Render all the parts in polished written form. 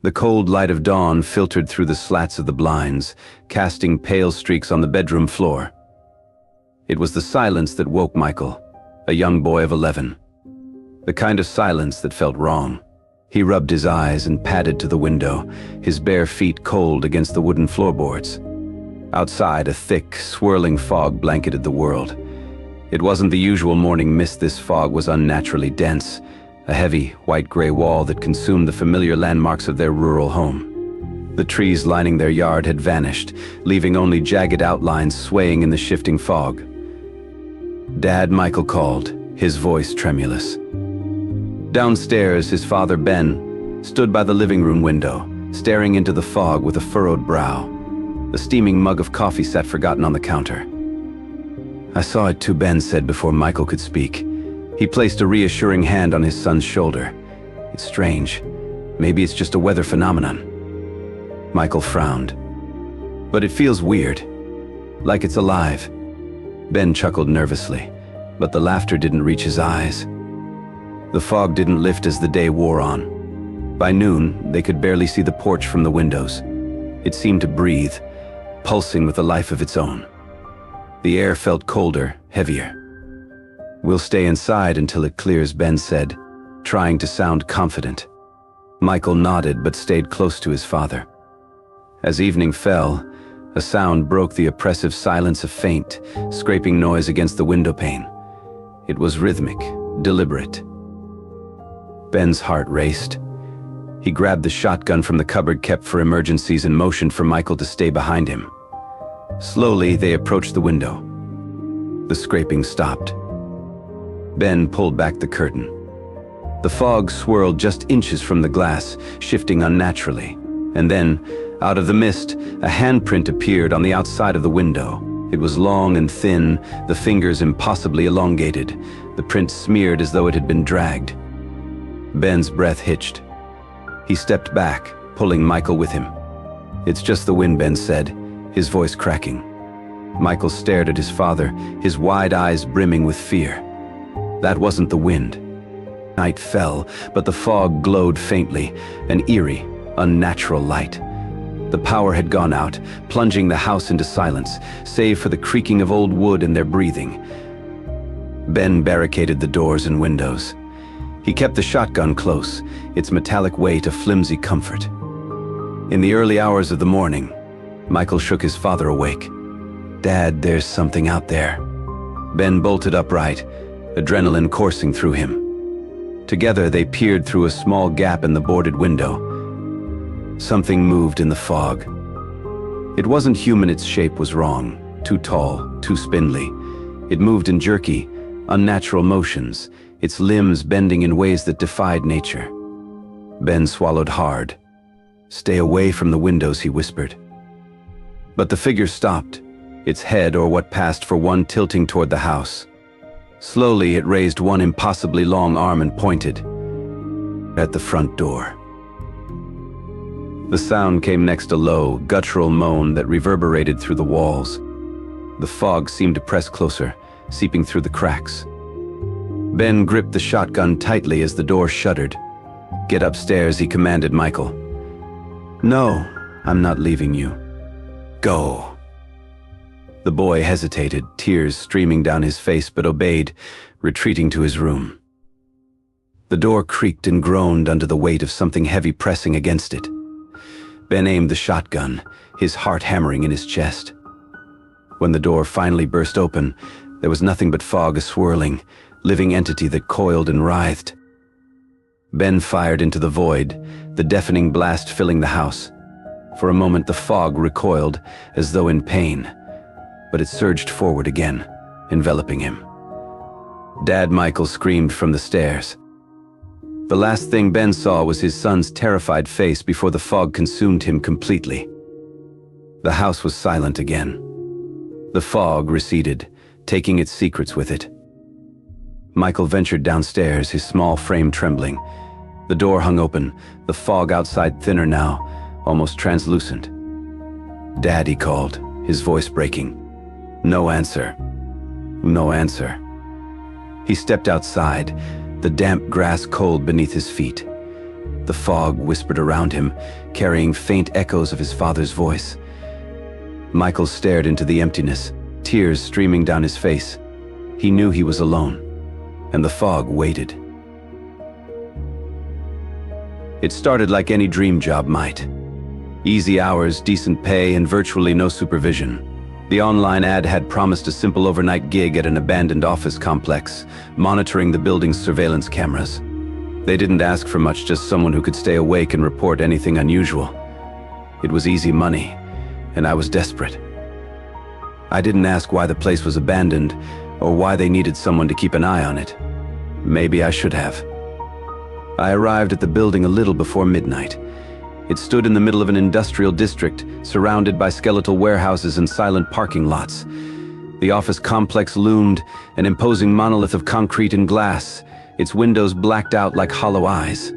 The cold light of dawn filtered through the slats of the blinds, casting pale streaks on the bedroom floor. It was the silence that woke Michael, a young boy of 11. The kind of silence that felt wrong. He rubbed his eyes and padded to the window, his bare feet cold against the wooden floorboards. Outside, a thick, swirling fog blanketed the world. It wasn't the usual morning mist. This fog was unnaturally dense, a heavy, white-gray wall that consumed the familiar landmarks of their rural home. The trees lining their yard had vanished, leaving only jagged outlines swaying in the shifting fog. "Dad," Michael called, his voice tremulous. Downstairs, his father, Ben, stood by the living room window, staring into the fog with a furrowed brow. The steaming mug of coffee sat forgotten on the counter. "I saw it too," Ben said before Michael could speak. He placed a reassuring hand on his son's shoulder. "It's strange. Maybe it's just a weather phenomenon." Michael frowned. "But it feels weird. Like it's alive." Ben chuckled nervously, but the laughter didn't reach his eyes. The fog didn't lift as the day wore on. By noon, they could barely see the porch from the windows. It seemed to breathe, pulsing with a life of its own. The air felt colder, heavier. "We'll stay inside until it clears," Ben said, trying to sound confident. Michael nodded but stayed close to his father. As evening fell, a sound broke the oppressive silence, a faint, scraping noise against the windowpane. It was rhythmic, deliberate. Ben's heart raced. He grabbed the shotgun from the cupboard kept for emergencies and motioned for Michael to stay behind him. Slowly, they approached the window. The scraping stopped. Ben pulled back the curtain. The fog swirled just inches from the glass, shifting unnaturally. And then, out of the mist, a handprint appeared on the outside of the window. It was long and thin, the fingers impossibly elongated, the print smeared as though it had been dragged. Ben's breath hitched. He stepped back, pulling Michael with him. "It's just the wind," Ben said, his voice cracking. Michael stared at his father, his wide eyes brimming with fear. That wasn't the wind. Night fell, but the fog glowed faintly, an eerie, unnatural light. The power had gone out, plunging the house into silence, save for the creaking of old wood and their breathing. Ben barricaded the doors and windows. He kept the shotgun close, its metallic weight a flimsy comfort. In the early hours of the morning, Michael shook his father awake. "Dad, there's something out there." Ben bolted upright, adrenaline coursing through him. Together they peered through a small gap in the boarded window. Something moved in the fog. It wasn't human, its shape was wrong, too tall, too spindly. It moved in jerky, unnatural motions, its limbs bending in ways that defied nature. Ben swallowed hard. "Stay away from the windows," he whispered. But the figure stopped, its head, or what passed for one, tilting toward the house. Slowly it raised one impossibly long arm and pointed at the front door. The sound came next, a low, guttural moan that reverberated through the walls. The fog seemed to press closer, seeping through the cracks. Ben gripped the shotgun tightly as the door shuddered. "Get upstairs," he commanded Michael. "No, I'm not leaving you. Go." The boy hesitated, tears streaming down his face, but obeyed, retreating to his room. The door creaked and groaned under the weight of something heavy pressing against it. Ben aimed the shotgun, his heart hammering in his chest. When the door finally burst open, there was nothing but fog, a swirling, living entity that coiled and writhed. Ben fired into the void, the deafening blast filling the house. For a moment the fog recoiled, as though in pain, but it surged forward again, enveloping him. "Dad," Michael screamed from the stairs. The last thing Ben saw was his son's terrified face before the fog consumed him completely. The house was silent again. The fog receded, taking its secrets with it. Michael ventured downstairs, his small frame trembling. The door hung open, the fog outside thinner now, almost translucent. "Dad," he called, his voice breaking. No answer. No answer. He stepped outside, the damp grass cold beneath his feet. The fog whispered around him, carrying faint echoes of his father's voice. Michael stared into the emptiness, tears streaming down his face. He knew he was alone, and the fog waited. It started like any dream job might. Easy hours, decent pay, and virtually no supervision. The online ad had promised a simple overnight gig at an abandoned office complex, monitoring the building's surveillance cameras. They didn't ask for much, just someone who could stay awake and report anything unusual. It was easy money, and I was desperate. I didn't ask why the place was abandoned, or why they needed someone to keep an eye on it. Maybe I should have. I arrived at the building a little before midnight. It stood in the middle of an industrial district, surrounded by skeletal warehouses and silent parking lots. The office complex loomed, an imposing monolith of concrete and glass, its windows blacked out like hollow eyes.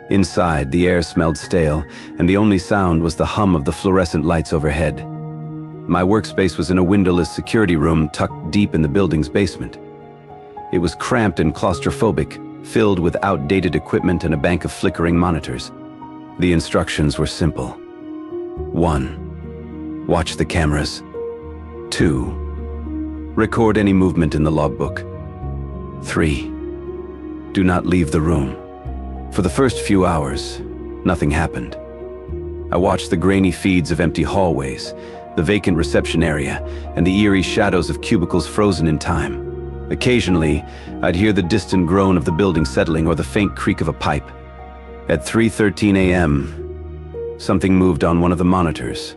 Inside, the air smelled stale, and the only sound was the hum of the fluorescent lights overhead. My workspace was in a windowless security room tucked deep in the building's basement. It was cramped and claustrophobic, filled with outdated equipment and a bank of flickering monitors. The instructions were simple. 1. Watch the cameras. 2. Record any movement in the logbook. 3. Do not leave the room. For the first few hours, nothing happened. I watched the grainy feeds of empty hallways, the vacant reception area, and the eerie shadows of cubicles frozen in time. Occasionally, I'd hear the distant groan of the building settling or the faint creak of a pipe. At 3:13 a.m., something moved on one of the monitors.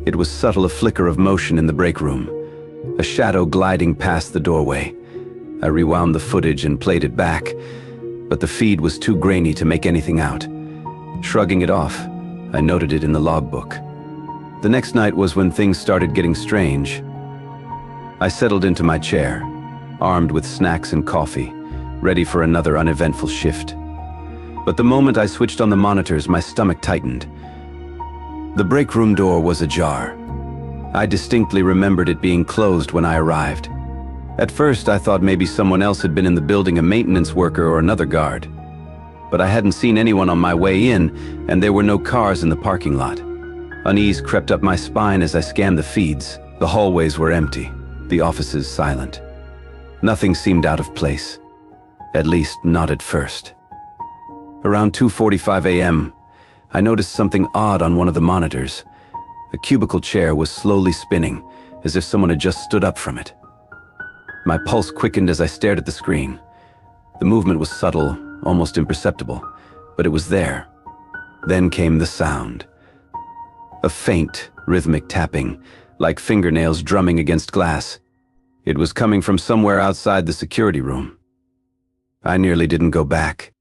It was subtle, a flicker of motion in the break room, a shadow gliding past the doorway. I rewound the footage and played it back, but the feed was too grainy to make anything out. Shrugging it off, I noted it in the logbook. The next night was when things started getting strange. I settled into my chair, armed with snacks and coffee, ready for another uneventful shift. But the moment I switched on the monitors, my stomach tightened. The break room door was ajar. I distinctly remembered it being closed when I arrived. At first, I thought maybe someone else had been in the building, a maintenance worker or another guard. But I hadn't seen anyone on my way in, and there were no cars in the parking lot. Unease crept up my spine as I scanned the feeds. The hallways were empty, the offices silent. Nothing seemed out of place, at least not at first. Around 2:45 a.m., I noticed something odd on one of the monitors. A cubicle chair was slowly spinning, as if someone had just stood up from it. My pulse quickened as I stared at the screen. The movement was subtle, almost imperceptible, but it was there. Then came the sound. A faint, rhythmic tapping, like fingernails drumming against glass. It was coming from somewhere outside the security room. I nearly didn't go back.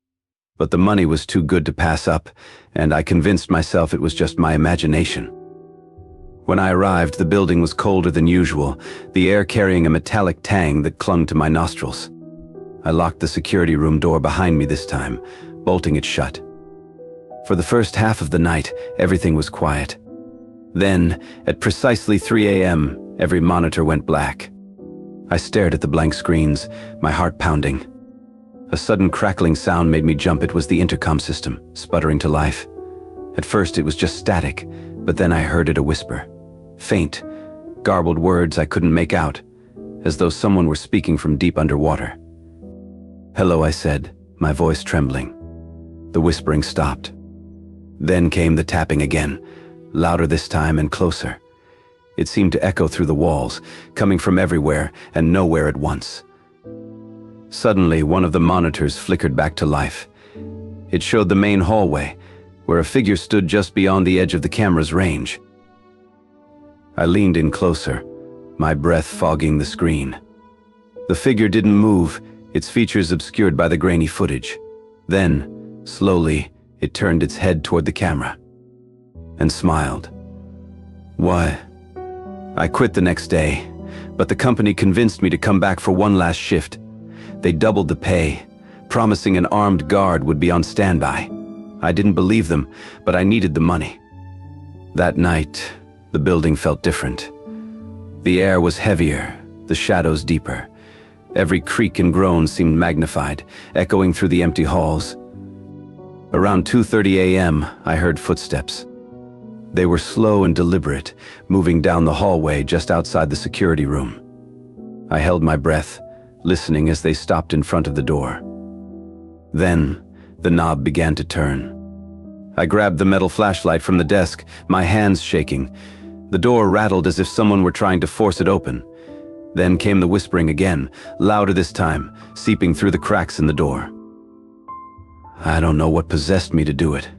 But the money was too good to pass up, and I convinced myself it was just my imagination. When I arrived, the building was colder than usual, the air carrying a metallic tang that clung to my nostrils. I locked the security room door behind me this time, bolting it shut. For the first half of the night, everything was quiet. Then, at precisely 3 a.m., every monitor went black. I stared at the blank screens, my heart pounding. A sudden crackling sound made me jump. It was the intercom system, sputtering to life. At first it was just static, but then I heard it, a whisper. Faint, garbled words I couldn't make out, as though someone were speaking from deep underwater. "Hello," I said, my voice trembling. The whispering stopped. Then came the tapping again, louder this time and closer. It seemed to echo through the walls, coming from everywhere and nowhere at once. Suddenly, one of the monitors flickered back to life. It showed the main hallway, where a figure stood just beyond the edge of the camera's range. I leaned in closer, my breath fogging the screen. The figure didn't move, its features obscured by the grainy footage. Then, slowly, it turned its head toward the camera and smiled. Why? I quit the next day, but the company convinced me to come back for one last shift. They doubled the pay, promising an armed guard would be on standby. I didn't believe them, but I needed the money. That night, the building felt different. The air was heavier, the shadows deeper. Every creak and groan seemed magnified, echoing through the empty halls. Around 2:30 a.m., I heard footsteps. They were slow and deliberate, moving down the hallway just outside the security room. I held my breath, listening as they stopped in front of the door. Then, the knob began to turn. I grabbed the metal flashlight from the desk, my hands shaking. The door rattled as if someone were trying to force it open. Then came the whispering again, louder this time, seeping through the cracks in the door. I don't know what possessed me to do it,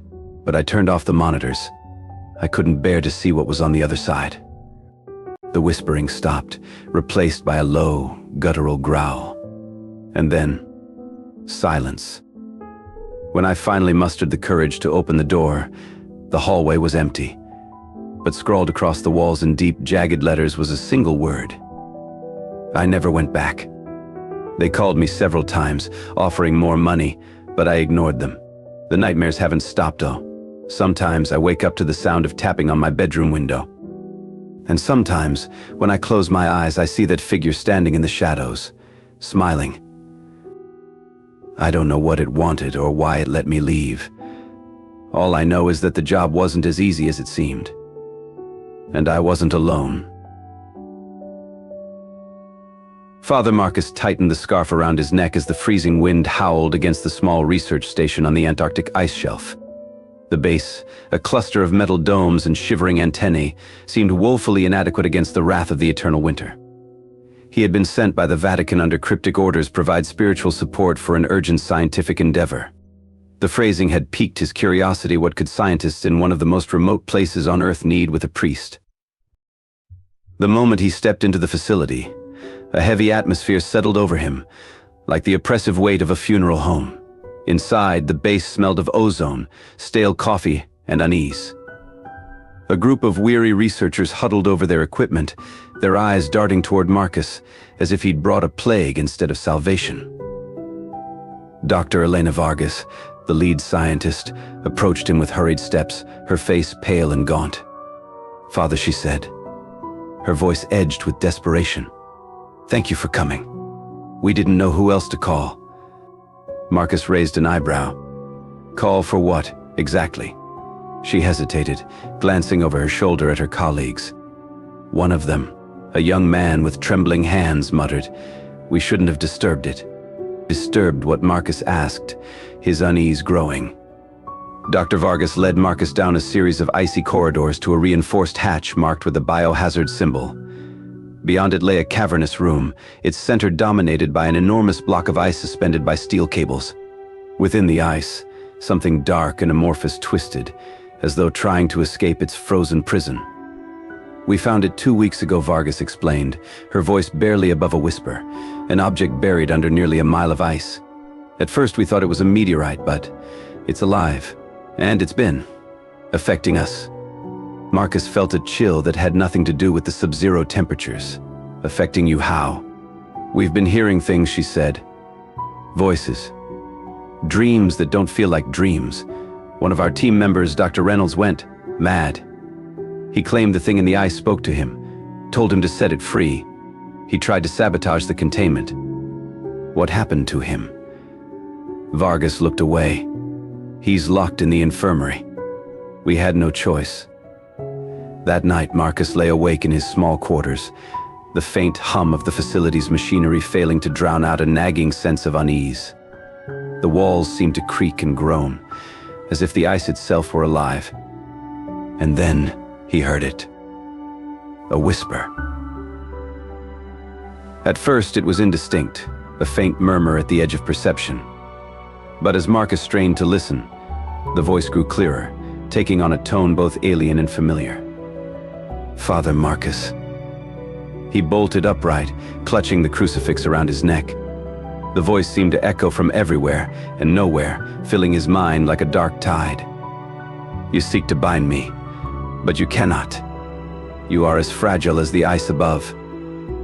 but I turned off the monitors. I couldn't bear to see what was on the other side. The whispering stopped, replaced by a low, guttural growl. And then, silence. When I finally mustered the courage to open the door, the hallway was empty. But scrawled across the walls in deep, jagged letters was a single word. I never went back. They called me several times, offering more money, but I ignored them. The nightmares haven't stopped, though. Sometimes I wake up to the sound of tapping on my bedroom window. And sometimes, when I close my eyes, I see that figure standing in the shadows, smiling. I don't know what it wanted or why it let me leave. All I know is that the job wasn't as easy as it seemed. And I wasn't alone. Father Marcus tightened the scarf around his neck as the freezing wind howled against the small research station on the Antarctic ice shelf. The base, a cluster of metal domes and shivering antennae, seemed woefully inadequate against the wrath of the eternal winter. He had been sent by the Vatican under cryptic orders to provide spiritual support for an urgent scientific endeavor. The phrasing had piqued his curiosity. What could scientists in one of the most remote places on Earth need with a priest? The moment he stepped into the facility, a heavy atmosphere settled over him, like the oppressive weight of a funeral home. Inside, the base smelled of ozone, stale coffee, and unease. A group of weary researchers huddled over their equipment, their eyes darting toward Marcus, as if he'd brought a plague instead of salvation. Dr. Elena Vargas, the lead scientist, approached him with hurried steps, her face pale and gaunt. "Father," she said, her voice edged with desperation. "Thank you for coming. We didn't know who else to call." Marcus raised an eyebrow. "Call for what, exactly?" She hesitated, glancing over her shoulder at her colleagues. One of them, a young man with trembling hands, muttered, "We shouldn't have disturbed it." Disturbed what Marcus asked, his unease growing. Dr. Vargas led Marcus down a series of icy corridors to a reinforced hatch marked with a biohazard symbol. Beyond it lay a cavernous room, its center dominated by an enormous block of ice suspended by steel cables. Within the ice, something dark and amorphous twisted, as though trying to escape its frozen prison. "We found it 2 weeks ago," Vargas explained, her voice barely above a whisper, an object buried under nearly a mile of ice. "At first we thought it was a meteorite, but it's alive, and it's been affecting us." Marcus felt a chill that had nothing to do with the sub-zero temperatures. "Affecting you how?" "We've been hearing things," she said. "Voices. Dreams that don't feel like dreams. One of our team members, Dr. Reynolds, went mad. He claimed the thing in the ice spoke to him, told him to set it free. He tried to sabotage the containment." "What happened to him?" Vargas looked away. "He's locked in the infirmary. We had no choice." That night, Marcus lay awake in his small quarters, the faint hum of the facility's machinery failing to drown out a nagging sense of unease. The walls seemed to creak and groan, as if the ice itself were alive. And then he heard it. A whisper. At first, it was indistinct, a faint murmur at the edge of perception. But as Marcus strained to listen, the voice grew clearer, taking on a tone both alien and familiar. "Father Marcus." He bolted upright, clutching the crucifix around his neck. The voice seemed to echo from everywhere and nowhere, filling his mind like a dark tide. "You seek to bind me, but you cannot. You are as fragile as the ice above."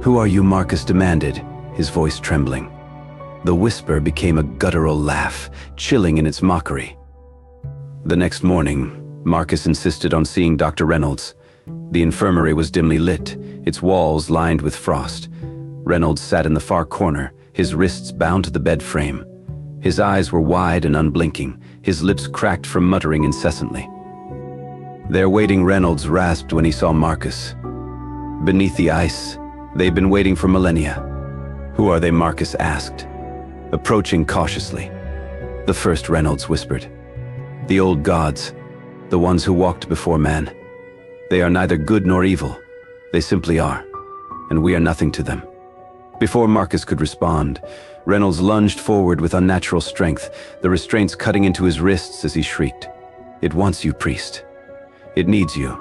"Who are you?" Marcus demanded, his voice trembling. The whisper became a guttural laugh, chilling in its mockery. The next morning, Marcus insisted on seeing Dr. Reynolds. The infirmary was dimly lit, its walls lined with frost. Reynolds sat in the far corner, his wrists bound to the bed frame. His eyes were wide and unblinking, his lips cracked from muttering incessantly. There waiting Reynolds rasped when he saw Marcus. Beneath the ice, they'd been waiting for millennia. "Who are they?" Marcus asked, approaching cautiously. "The first," Reynolds whispered. "The old gods, the ones who walked before man. They are neither good nor evil. They simply are, and we are nothing to them." Before Marcus could respond, Reynolds lunged forward with unnatural strength, the restraints cutting into his wrists as he shrieked. "It wants you, priest. It needs you."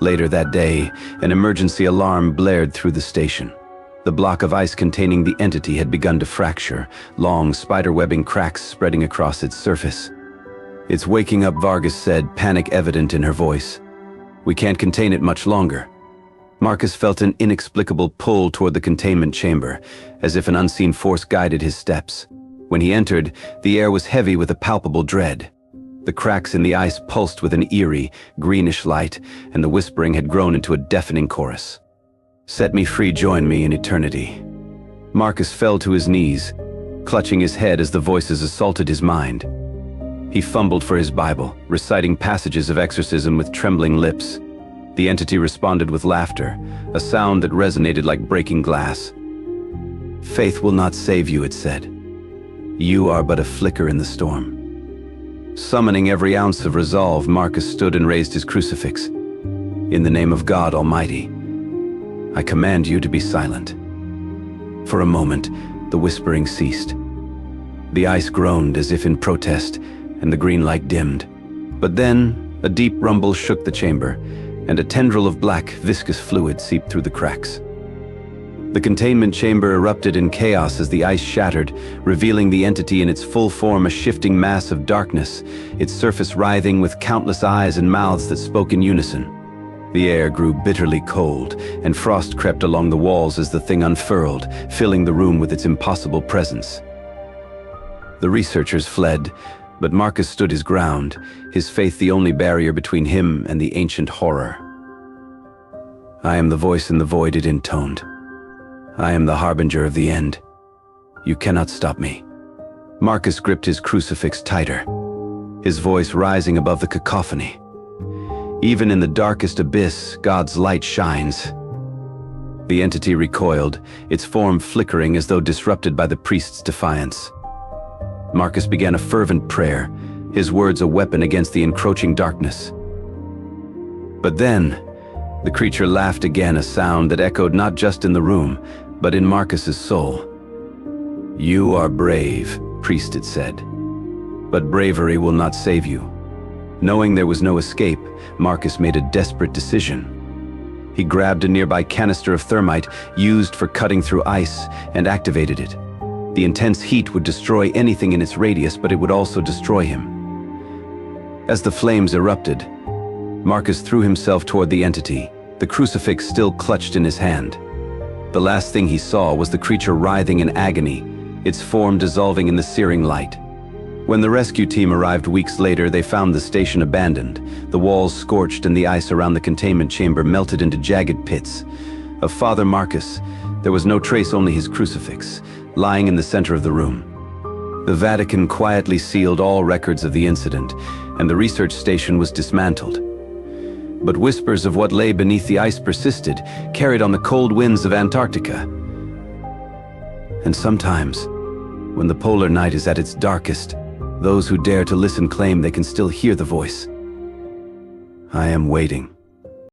Later that day, an emergency alarm blared through the station. The block of ice containing the entity had begun to fracture, long spider-webbing cracks spreading across its surface. "It's waking up," Vargas said, panic evident in her voice. "We can't contain it much longer." Marcus felt an inexplicable pull toward the containment chamber, as if an unseen force guided his steps. When he entered, the air was heavy with a palpable dread. The cracks in the ice pulsed with an eerie, greenish light, and the whispering had grown into a deafening chorus. "Set me free, join me in eternity." Marcus fell to his knees, clutching his head as the voices assaulted his mind. He fumbled for his Bible, reciting passages of exorcism with trembling lips. The entity responded with laughter, a sound that resonated like breaking glass. "Faith will not save you," it said. "You are but a flicker in the storm." Summoning every ounce of resolve, Marcus stood and raised his crucifix. "In the name of God Almighty, I command you to be silent." For a moment, the whispering ceased. The ice groaned as if in protest, and the green light dimmed. But then, a deep rumble shook the chamber, and a tendril of black, viscous fluid seeped through the cracks. The containment chamber erupted in chaos as the ice shattered, revealing the entity in its full form, a shifting mass of darkness, its surface writhing with countless eyes and mouths that spoke in unison. The air grew bitterly cold, and frost crept along the walls as the thing unfurled, filling the room with its impossible presence. The researchers fled, but Marcus stood his ground, his faith the only barrier between him and the ancient horror. "I am the voice in the void," it intoned. "I am the harbinger of the end. You cannot stop me." Marcus gripped his crucifix tighter, his voice rising above the cacophony. "Even in the darkest abyss, God's light shines." The entity recoiled, its form flickering as though disrupted by the priest's defiance. Marcus began a fervent prayer, his words a weapon against the encroaching darkness. But then, the creature laughed again, a sound that echoed not just in the room, but in Marcus's soul. "You are brave," priest, it said, "but bravery will not save you." Knowing there was no escape, Marcus made a desperate decision. He grabbed a nearby canister of thermite used for cutting through ice and activated it. The intense heat would destroy anything in its radius, but it would also destroy him. As the flames erupted, Marcus threw himself toward the entity, the crucifix still clutched in his hand. The last thing he saw was the creature writhing in agony, its form dissolving in the searing light. When the rescue team arrived weeks later, they found the station abandoned, the walls scorched and the ice around the containment chamber melted into jagged pits. Of Father Marcus, there was no trace, only his crucifix, lying in the center of the room. The Vatican quietly sealed all records of the incident, and the research station was dismantled. But whispers of what lay beneath the ice persisted, carried on the cold winds of Antarctica. And sometimes, when the polar night is at its darkest, those who dare to listen claim they can still hear the voice. "I am waiting."